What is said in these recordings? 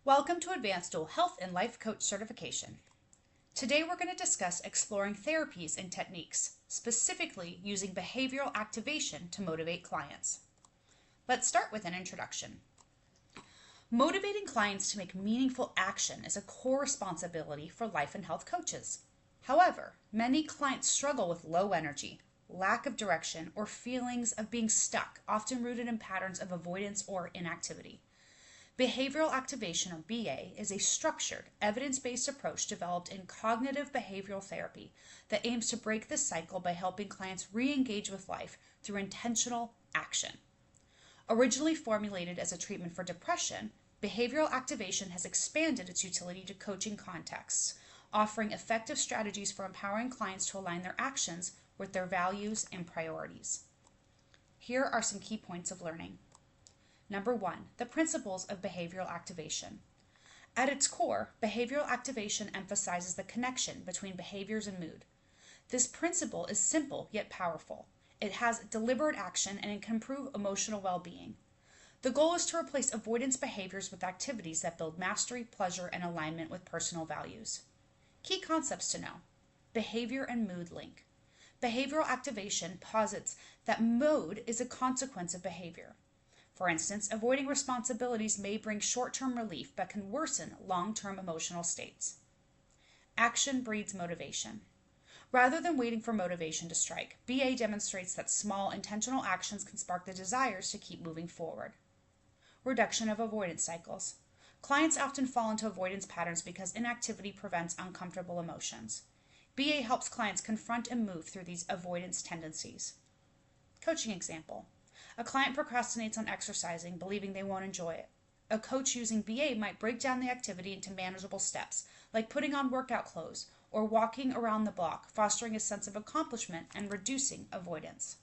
Welcome to Advanced Dual Health and Life Coach Certification. Today we're going to discuss exploring therapies and techniques, specifically using behavioral activation to motivate clients. Let's start with an introduction. Motivating clients to make meaningful action is a core responsibility for life and health coaches. However, many clients struggle with low energy, lack of direction, or feelings of being stuck, often rooted in patterns of avoidance or inactivity. Behavioral activation, or BA, is a structured, evidence-based approach developed in cognitive behavioral therapy that aims to break this cycle by helping clients re-engage with life through intentional action. Originally formulated as a treatment for depression, behavioral activation has expanded its utility to coaching contexts, offering effective strategies for empowering clients to align their actions with their values and priorities. Here are some key points of learning. Number 1, the principles of behavioral activation. At its core, behavioral activation emphasizes the connection between behaviors and mood. This principle is simple yet powerful. It has deliberate action and it can improve emotional well-being. The goal is to replace avoidance behaviors with activities that build mastery, pleasure, and alignment with personal values. Key concepts to know. Behavior and mood link. Behavioral activation posits that mood is a consequence of behavior. For instance, avoiding responsibilities may bring short-term relief but can worsen long-term emotional states. Action breeds motivation. Rather than waiting for motivation to strike, BA demonstrates that small intentional actions can spark the desires to keep moving forward. Reduction of avoidance cycles. Clients often fall into avoidance patterns because inactivity prevents uncomfortable emotions. BA helps clients confront and move through these avoidance tendencies. Coaching example. A client procrastinates on exercising, believing they won't enjoy it. A coach using BA might break down the activity into manageable steps, like putting on workout clothes or walking around the block, fostering a sense of accomplishment and reducing avoidance.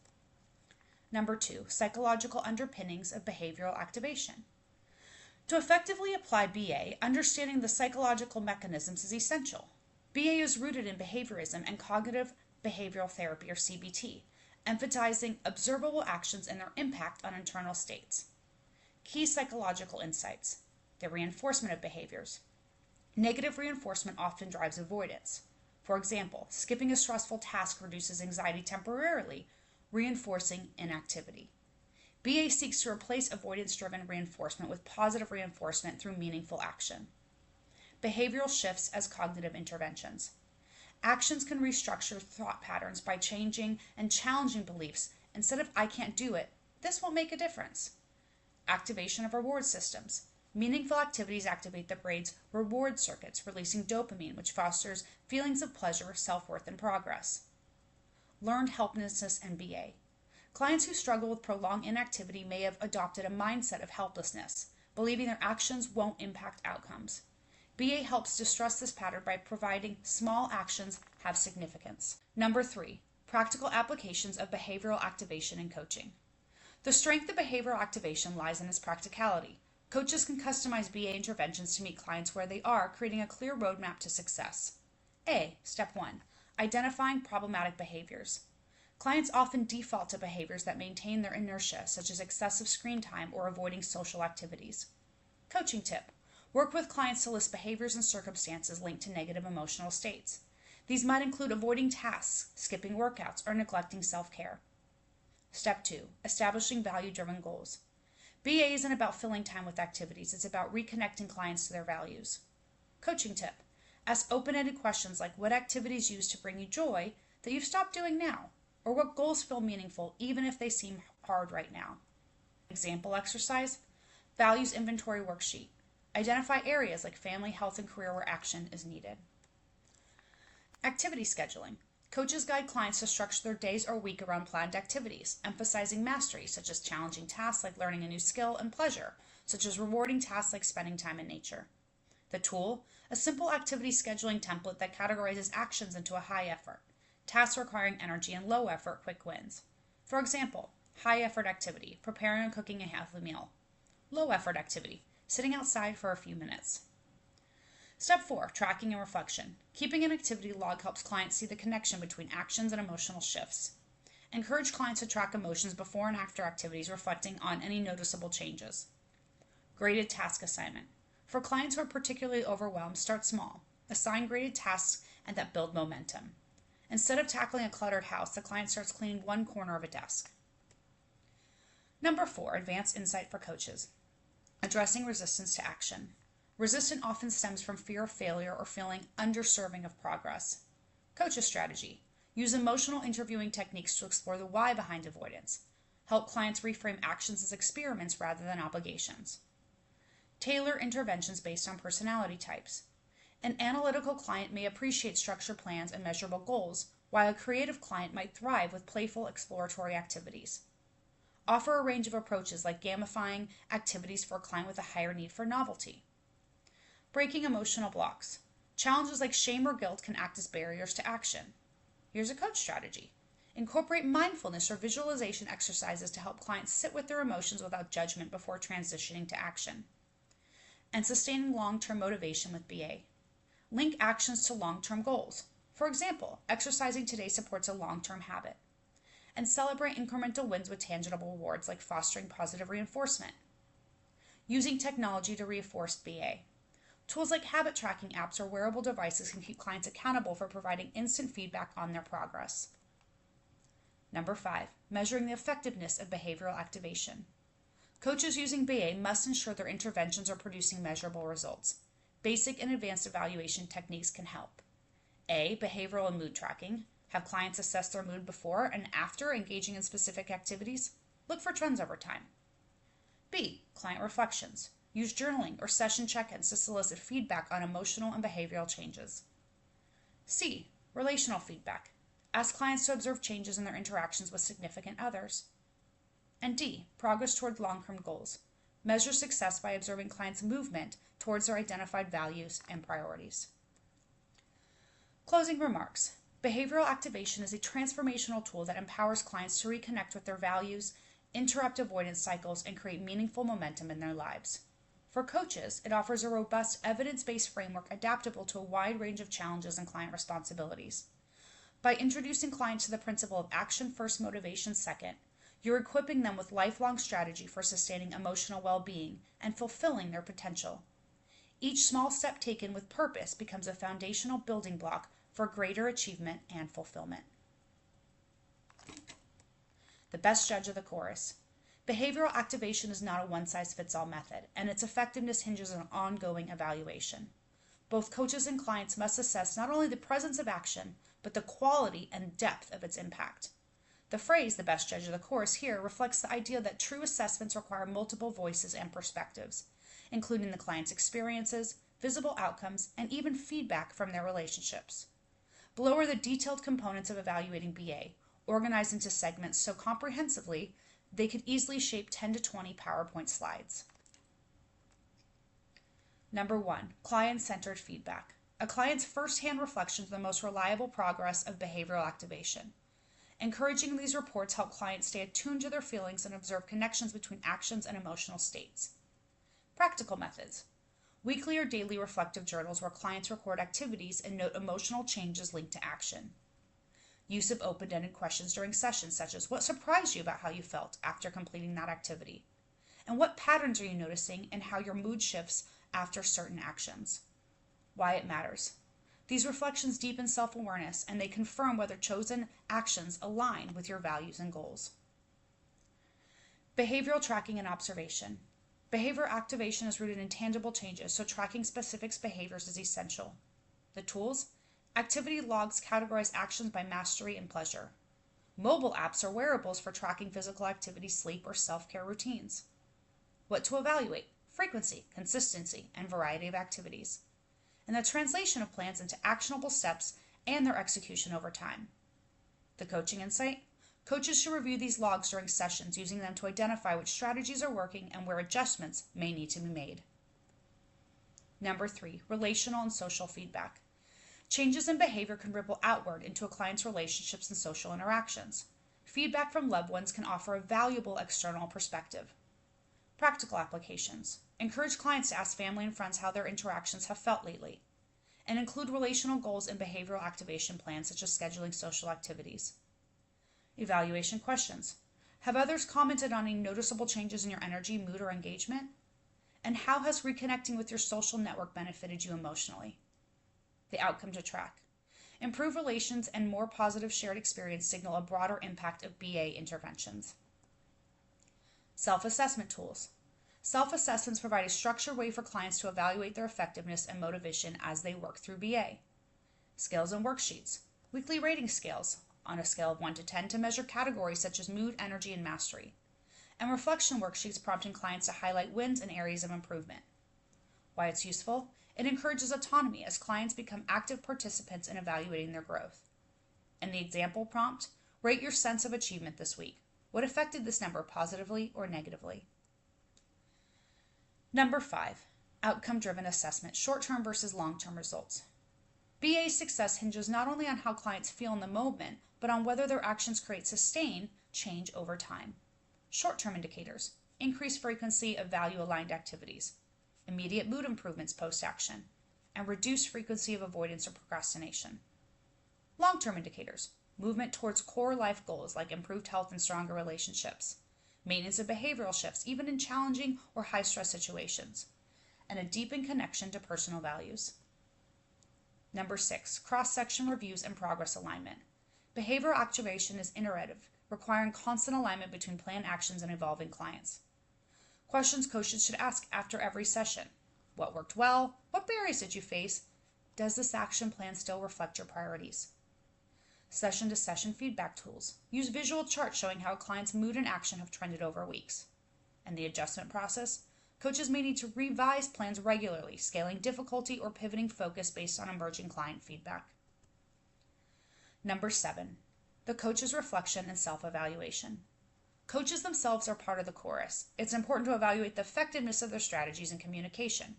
Number 2, psychological underpinnings of behavioral activation. To effectively apply BA, understanding the psychological mechanisms is essential. BA is rooted in behaviorism and cognitive behavioral therapy, or CBT, emphasizing observable actions and their impact on internal states. Key psychological insights. The reinforcement of behaviors. Negative reinforcement often drives avoidance. For example, skipping a stressful task reduces anxiety temporarily, reinforcing inactivity. BA seeks to replace avoidance-driven reinforcement with positive reinforcement through meaningful action. Behavioral shifts as cognitive interventions. Actions can restructure thought patterns by changing and challenging beliefs. Instead of "I can't do it," this won't make a difference. Activation of reward systems. Meaningful activities activate the brain's reward circuits, releasing dopamine, which fosters feelings of pleasure, self-worth, and progress. Learned helplessness and BA. Clients who struggle with prolonged inactivity may have adopted a mindset of helplessness, believing their actions won't impact outcomes. BA helps distress this pattern by providing small actions have significance. Number 3, practical applications of behavioral activation in coaching. The strength of behavioral activation lies in its practicality. Coaches can customize BA interventions to meet clients where they are, creating a clear roadmap to success. Step 1, identifying problematic behaviors. Clients often default to behaviors that maintain their inertia, such as excessive screen time or avoiding social activities. Coaching tip. Work with clients to list behaviors and circumstances linked to negative emotional states. These might include avoiding tasks, skipping workouts, or neglecting self-care. Step 2, establishing value-driven goals. BA isn't about filling time with activities, it's about reconnecting clients to their values. Coaching tip. Ask open-ended questions like what activities used to bring you joy that you've stopped doing now, or what goals feel meaningful even if they seem hard right now. Example exercise, values inventory worksheet. Identify areas like family, health, and career where action is needed. Activity scheduling. Coaches guide clients to structure their days or week around planned activities, emphasizing mastery, such as challenging tasks like learning a new skill, and pleasure, such as rewarding tasks like spending time in nature. The tool, a simple activity scheduling template that categorizes actions into a high effort, tasks requiring energy, and low effort quick wins. For example, high effort activity, preparing and cooking a healthy meal. Low effort activity, sitting outside for a few minutes. Step 4, tracking and reflection. Keeping an activity log helps clients see the connection between actions and emotional shifts. Encourage clients to track emotions before and after activities, reflecting on any noticeable changes. Graded task assignment. For clients who are particularly overwhelmed, start small. Assign graded tasks and that build momentum. Instead of tackling a cluttered house, the client starts cleaning one corner of a desk. Number 4, advanced insight for coaches. Addressing resistance to action. Resistance often stems from fear of failure or feeling underserving of progress. Coach's strategy. Use emotional interviewing techniques to explore the why behind avoidance. Help clients reframe actions as experiments rather than obligations. Tailor interventions based on personality types. An analytical client may appreciate structured plans and measurable goals, while a creative client might thrive with playful exploratory activities. Offer a range of approaches like gamifying activities for a client with a higher need for novelty. Breaking emotional blocks. Challenges like shame or guilt can act as barriers to action. Here's a coach strategy. Incorporate mindfulness or visualization exercises to help clients sit with their emotions without judgment before transitioning to action. And sustaining long-term motivation with BA. Link actions to long-term goals. For example, exercising today supports a long-term habit. And celebrate incremental wins with tangible rewards like fostering positive reinforcement. Using technology to reinforce BA. Tools like habit tracking apps or wearable devices can keep clients accountable for providing instant feedback on their progress. Number 5, measuring the effectiveness of behavioral activation. Coaches using BA must ensure their interventions are producing measurable results. Basic and advanced evaluation techniques can help. A, behavioral and mood tracking. Have clients assess their mood before and after engaging in specific activities. Look for trends over time. B, client reflections. Use journaling or session check-ins to solicit feedback on emotional and behavioral changes. C, relational feedback. Ask clients to observe changes in their interactions with significant others. And D, progress toward long-term goals. Measure success by observing clients' movement towards their identified values and priorities. Closing remarks. Behavioral activation is a transformational tool that empowers clients to reconnect with their values, interrupt avoidance cycles, and create meaningful momentum in their lives. For coaches, it offers a robust, evidence-based framework adaptable to a wide range of challenges and client responsibilities. By introducing clients to the principle of action first, motivation second, you're equipping them with lifelong strategy for sustaining emotional well-being and fulfilling their potential. Each small step taken with purpose becomes a foundational building block for greater achievement and fulfillment. The best judge of the chorus. Behavioral activation is not a one-size-fits-all method, and its effectiveness hinges on ongoing evaluation. Both coaches and clients must assess not only the presence of action, but the quality and depth of its impact. The phrase, the best judge of the chorus, here reflects the idea that true assessments require multiple voices and perspectives, including the client's experiences, visible outcomes, and even feedback from their relationships. Below are the detailed components of evaluating BA, organized into segments so comprehensively they could easily shape 10 to 20 PowerPoint slides. Number 1, client-centered feedback. A client's first-hand reflection is the most reliable progress of behavioral activation. Encouraging these reports help clients stay attuned to their feelings and observe connections between actions and emotional states. Practical methods. Weekly or daily reflective journals where clients record activities and note emotional changes linked to action. Use of open-ended questions during sessions such as, what surprised you about how you felt after completing that activity? And what patterns are you noticing and how your mood shifts after certain actions? Why it matters. These reflections deepen self-awareness and they confirm whether chosen actions align with your values and goals. Behavioral tracking and observation. Behavior activation is rooted in tangible changes, so tracking specific behaviors is essential. The tools? Activity logs categorize actions by mastery and pleasure. Mobile apps or wearables for tracking physical activity, sleep, or self-care routines. What to evaluate? Frequency, consistency, and variety of activities. And the translation of plans into actionable steps and their execution over time. The coaching insight? Coaches should review these logs during sessions, using them to identify which strategies are working and where adjustments may need to be made. Number 3, relational and social feedback. Changes in behavior can ripple outward into a client's relationships and social interactions. Feedback from loved ones can offer a valuable external perspective. Practical applications. Encourage clients to ask family and friends how their interactions have felt lately, and include relational goals in behavioral activation plans such as scheduling social activities. Evaluation questions. Have others commented on any noticeable changes in your energy, mood, or engagement? And how has reconnecting with your social network benefited you emotionally? The outcome to track. Improved relations and more positive shared experience signal a broader impact of BA interventions. Self-assessment tools. Self-assessments provide a structured way for clients to evaluate their effectiveness and motivation as they work through BA. Scales and worksheets. Weekly rating scales on a scale of 1 to 10 to measure categories such as mood, energy, and mastery. And reflection worksheets prompting clients to highlight wins and areas of improvement. Why it's useful? It encourages autonomy as clients become active participants in evaluating their growth. And the example prompt, rate your sense of achievement this week. What affected this number positively or negatively? Number 5, outcome-driven assessment, short-term versus long-term results. BA success hinges not only on how clients feel in the moment, but on whether their actions create sustained change over time. Short-term indicators, increased frequency of value-aligned activities, immediate mood improvements post-action, and reduced frequency of avoidance or procrastination. Long-term indicators, movement towards core life goals like improved health and stronger relationships, maintenance of behavioral shifts even in challenging or high-stress situations, and a deepened connection to personal values. Number 6, cross-section reviews and progress alignment. Behavioral activation is iterative, requiring constant alignment between planned actions and evolving clients. Questions coaches should ask after every session. What worked well? What barriers did you face? Does this action plan still reflect your priorities? Session-to-session feedback tools. Use visual charts showing how a client's mood and action have trended over weeks. And the adjustment process. Coaches may need to revise plans regularly, scaling difficulty or pivoting focus based on emerging client feedback. Number 7, the coach's reflection and self-evaluation. Coaches themselves are part of the chorus. It's important to evaluate the effectiveness of their strategies and communication.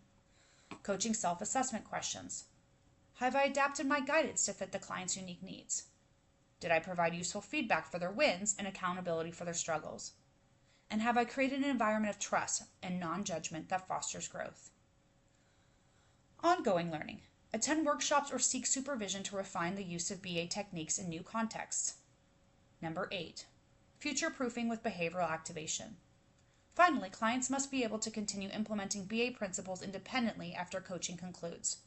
Coaching self-assessment questions. Have I adapted my guidance to fit the client's unique needs? Did I provide useful feedback for their wins and accountability for their struggles? And have I created an environment of trust and non-judgment that fosters growth? Ongoing learning. Attend workshops or seek supervision to refine the use of BA techniques in new contexts. Number 8, future-proofing with behavioral activation. Finally, clients must be able to continue implementing BA principles independently after coaching concludes.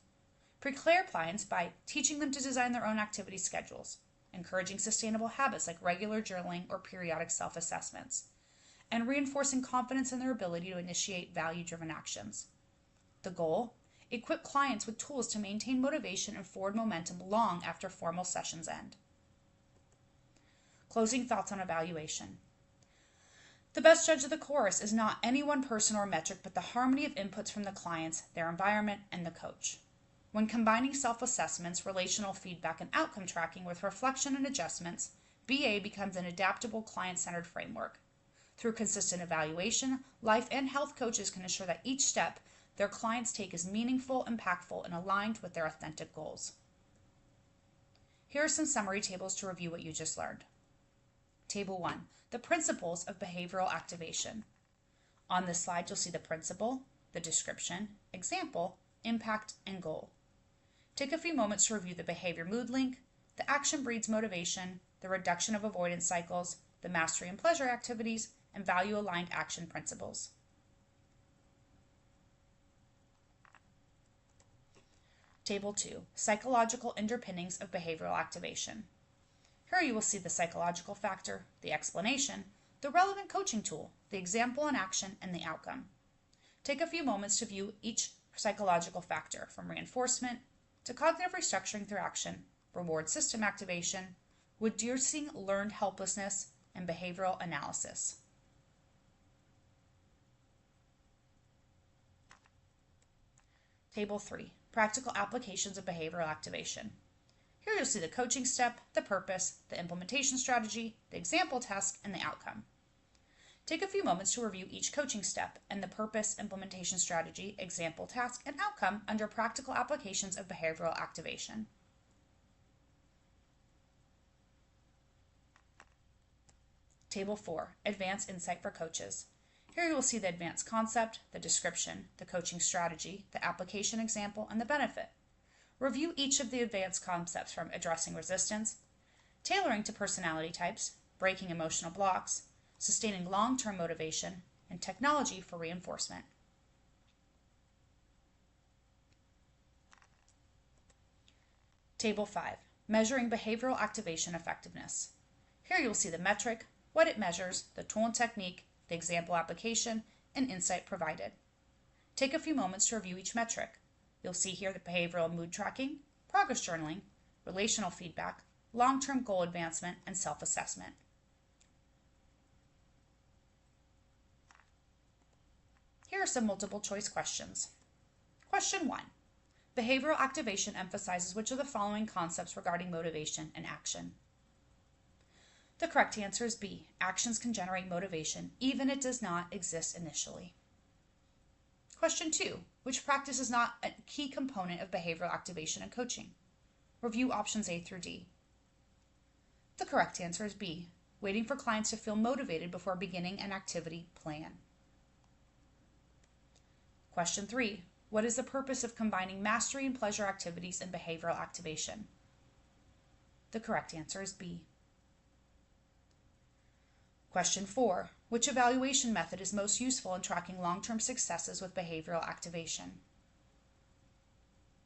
Prepare clients by teaching them to design their own activity schedules, encouraging sustainable habits like regular journaling or periodic self-assessments, and reinforcing confidence in their ability to initiate value-driven actions. The goal? Equip clients with tools to maintain motivation and forward momentum long after formal sessions end. Closing thoughts on evaluation. The best judge of the course is not any one person or metric, but the harmony of inputs from the clients, their environment, and the coach. When combining self-assessments, relational feedback, and outcome tracking with reflection and adjustments, BA becomes an adaptable, client-centered framework. Through consistent evaluation, life and health coaches can ensure that each step their clients take is meaningful, impactful, and aligned with their authentic goals. Here are some summary tables to review what you just learned. Table 1, the principles of behavioral activation. On this slide, you'll see the principle, the description, example, impact, and goal. Take a few moments to review the behavior mood link, the action breeds motivation, the reduction of avoidance cycles, the mastery and pleasure activities, and value-aligned action principles. Table 2, psychological underpinnings of behavioral activation. Here you will see the psychological factor, the explanation, the relevant coaching tool, the example and action, and the outcome. Take a few moments to view each psychological factor, from reinforcement to cognitive restructuring through action, reward system activation, reducing learned helplessness, and behavioral analysis. Table 3, practical applications of behavioral activation. Here you'll see the coaching step, the purpose, the implementation strategy, the example task, and the outcome. Take a few moments to review each coaching step and the purpose, implementation strategy, example task, and outcome under practical applications of behavioral activation. Table 4, advanced insight for coaches. Here you will see the advanced concept, the description, the coaching strategy, the application example, and the benefit. Review each of the advanced concepts from addressing resistance, tailoring to personality types, breaking emotional blocks, sustaining long-term motivation, and technology for reinforcement. Table 5, Measuring Behavioral Activation Effectiveness. Here you'll see the metric, what it measures, the tool and technique, the example application, and insight provided. Take a few moments to review each metric. You'll see here the behavioral and mood tracking, progress journaling, relational feedback, long-term goal advancement, and self-assessment. Here are some multiple choice questions. Question 1. Behavioral activation emphasizes which of the following concepts regarding motivation and action? The correct answer is B. Actions can generate motivation even if it does not exist initially. Question 2. Which practice is not a key component of behavioral activation and coaching? Review options A through D. The correct answer is B. Waiting for clients to feel motivated before beginning an activity plan. Question 3. What is the purpose of combining mastery and pleasure activities in behavioral activation? The correct answer is B. Question 4. Which evaluation method is most useful in tracking long-term successes with behavioral activation?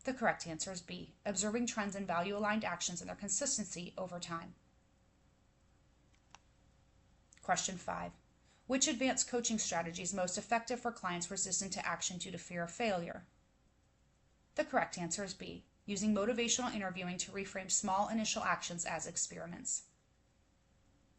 The correct answer is B. Observing trends in value-aligned actions and their consistency over time. Question 5. Which advanced coaching strategy is most effective for clients resistant to action due to fear of failure? The correct answer is B. Using motivational interviewing to reframe small initial actions as experiments.